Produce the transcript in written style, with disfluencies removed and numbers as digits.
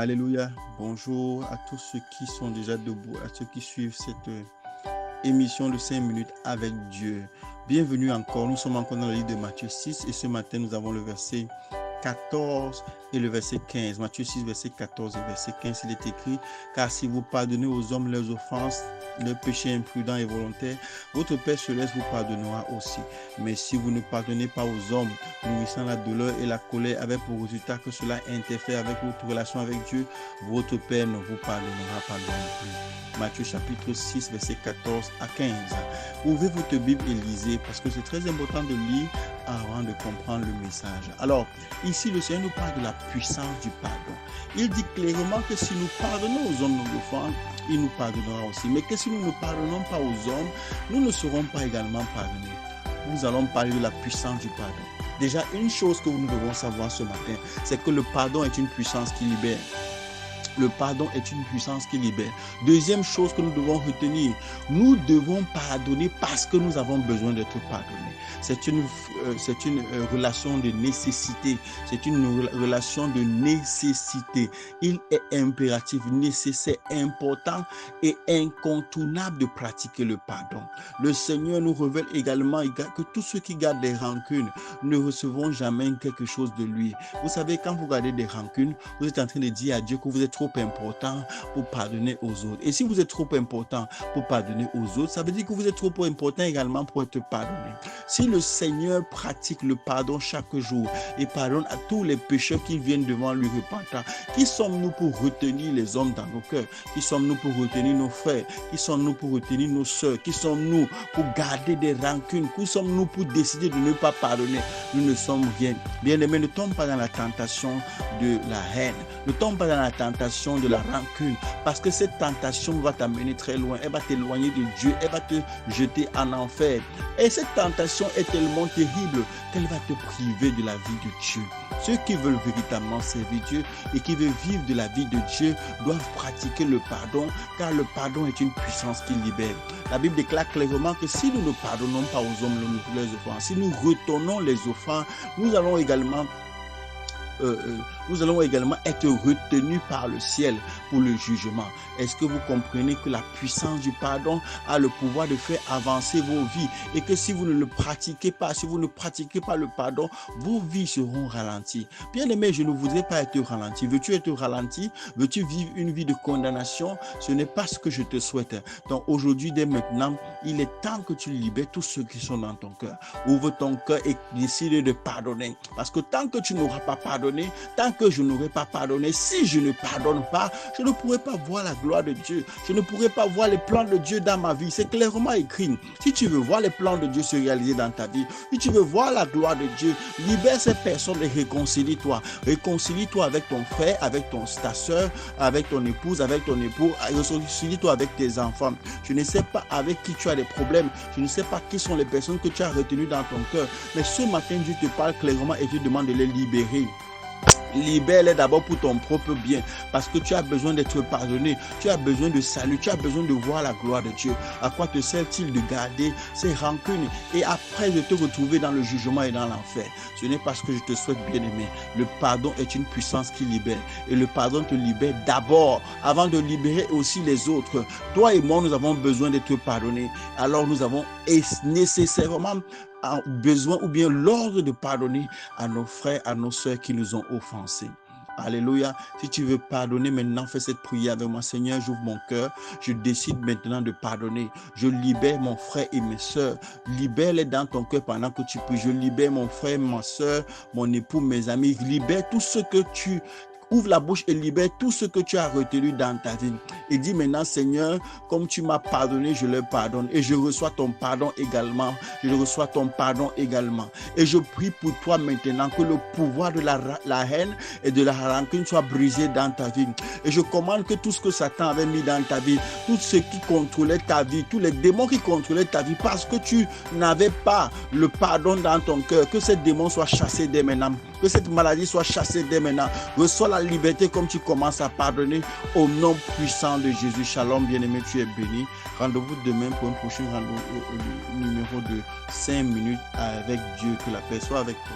Alléluia. Bonjour à tous ceux qui sont déjà debout, à ceux qui suivent cette émission de 5 minutes avec Dieu. Bienvenue encore. Nous sommes encore dans le livre de Matthieu 6 et ce matin, nous avons le verset 14 et le verset 15. Matthieu 6, verset 14 et verset 15, il est écrit: car si vous pardonnez aux hommes leurs offenses, leurs péchés imprudents et volontaires, votre Père céleste vous pardonnera aussi. Mais si vous ne pardonnez pas aux hommes, nourrissant la douleur et la colère avec pour résultat que cela interfère avec votre relation avec Dieu, votre Père ne vous pardonnera pas non plus. Matthieu chapitre 6, verset 14 à 15. Ouvrez votre Bible et lisez, parce que c'est très important de lire avant de comprendre le message. Alors, ici, le Seigneur nous parle de la puissance du pardon. Il dit clairement que si nous pardonnons aux hommes nos offenses, il nous pardonnera aussi. Mais que si nous ne pardonnons pas aux hommes, nous ne serons pas également pardonnés. Nous allons parler de la puissance du pardon. Déjà, une chose que nous devons savoir ce matin, c'est que le pardon est une puissance qui libère. Le pardon est une puissance qui libère. Deuxième chose que nous devons retenir, nous devons pardonner parce que nous avons besoin d'être pardonnés. C'est une relation de nécessité. C'est une relation de nécessité. Il est impératif, nécessaire, important et incontournable de pratiquer le pardon. Le Seigneur nous révèle également que tous ceux qui gardent des rancunes ne recevront jamais quelque chose de lui. Vous savez, quand vous gardez des rancunes, vous êtes en train de dire à Dieu que vous êtes trop important pour pardonner aux autres. Et si vous êtes trop important pour pardonner aux autres, ça veut dire que vous êtes trop important également pour être pardonné. Si le Seigneur pratique le pardon chaque jour et pardonne à tous les pécheurs qui viennent devant lui repentant, qui sommes-nous pour retenir les hommes dans nos cœurs? Qui sommes-nous pour retenir nos frères? Qui sommes-nous pour retenir nos sœurs? Qui sommes-nous pour garder des rancunes? Qui sommes-nous pour décider de ne pas pardonner? Nous ne sommes rien. Bien-aimés, ne tombe pas dans la tentation de la haine. Ne tombe pas dans la tentation de la rancune, parce que cette tentation va t'amener très loin. Elle va t'éloigner de Dieu. Elle va te jeter en enfer. Et cette tentation est tellement terrible qu'elle va te priver de la vie de Dieu. Ceux qui veulent véritablement servir Dieu et qui veulent vivre de la vie de Dieu doivent pratiquer le pardon, car le pardon est une puissance qui libère. La Bible déclare clairement que si nous ne pardonnons pas aux hommes leurs offenses, si nous retournons les offenses, nous allons également être retenus par le ciel pour le jugement. Est-ce que vous comprenez que la puissance du pardon a le pouvoir de faire avancer vos vies et que si vous ne le pratiquez pas, si vous ne pratiquez pas le pardon, vos vies seront ralenties. Bien aimé, je ne voudrais pas être ralenti. Veux-tu être ralenti? Veux-tu vivre une vie de condamnation? Ce n'est pas ce que je te souhaite. Donc aujourd'hui, dès maintenant, il est temps que tu libères tous ceux qui sont dans ton cœur. Ouvre ton cœur et décide de pardonner. Parce que tant que tu n'auras pas pardonné, tant que je n'aurai pas pardonné, si je ne pardonne pas, je ne pourrai pas voir la gloire de Dieu. Je ne pourrai pas voir les plans de Dieu dans ma vie. C'est clairement écrit. Si tu veux voir les plans de Dieu se réaliser dans ta vie, si tu veux voir la gloire de Dieu, libère ces personnes et réconcilie-toi. Réconcilie-toi avec ton frère, avec ta soeur, avec ton épouse, avec ton époux. Réconcilie-toi avec tes enfants. Je ne sais pas avec qui tu as des problèmes. Je ne sais pas qui sont les personnes que tu as retenues dans ton cœur. Mais ce matin, Dieu te parle clairement et te demande de les libérer. Libère-les d'abord pour ton propre bien, parce que tu as besoin d'être pardonné, tu as besoin de salut, tu as besoin de voir la gloire de Dieu. À quoi te sert-il de garder ces rancunes et après de te retrouver dans le jugement et dans l'enfer? Ce n'est pas ce que je te souhaite, bien-aimé. Le pardon est une puissance qui libère, et le pardon te libère d'abord, avant de libérer aussi les autres. Toi et moi, nous avons besoin d'être pardonnés. Alors nous avons nécessairement besoin ou bien l'ordre de pardonner à nos frères, à nos sœurs qui nous ont offensés. Alléluia. Si tu veux pardonner maintenant, fais cette prière avec moi. Seigneur, j'ouvre mon cœur. Je décide maintenant de pardonner. Je libère mon frère et mes sœurs. Libère-les dans ton cœur pendant que tu peux. Je libère mon frère, ma sœur, mon époux, mes amis. Libère tout ce que tu... Ouvre la bouche et libère tout ce que tu as retenu dans ta vie. Et dis maintenant, Seigneur, comme tu m'as pardonné, je leur pardonne. Et je reçois ton pardon également. Je reçois ton pardon également. Et je prie pour toi maintenant que le pouvoir de la haine et de la rancune soit brisé dans ta vie. Et je commande que tout ce que Satan avait mis dans ta vie, tout ce qui contrôlait ta vie, tous les démons qui contrôlaient ta vie, parce que tu n'avais pas le pardon dans ton cœur, que ces démons soient chassés dès maintenant. Que cette maladie soit chassée dès maintenant. Reçois la liberté comme tu commences à pardonner au nom puissant de Jésus. Shalom, bien-aimé, tu es béni. Rendez-vous demain pour un prochain rendez-vous numéro de 5 minutes avec Dieu. Que la paix soit avec toi.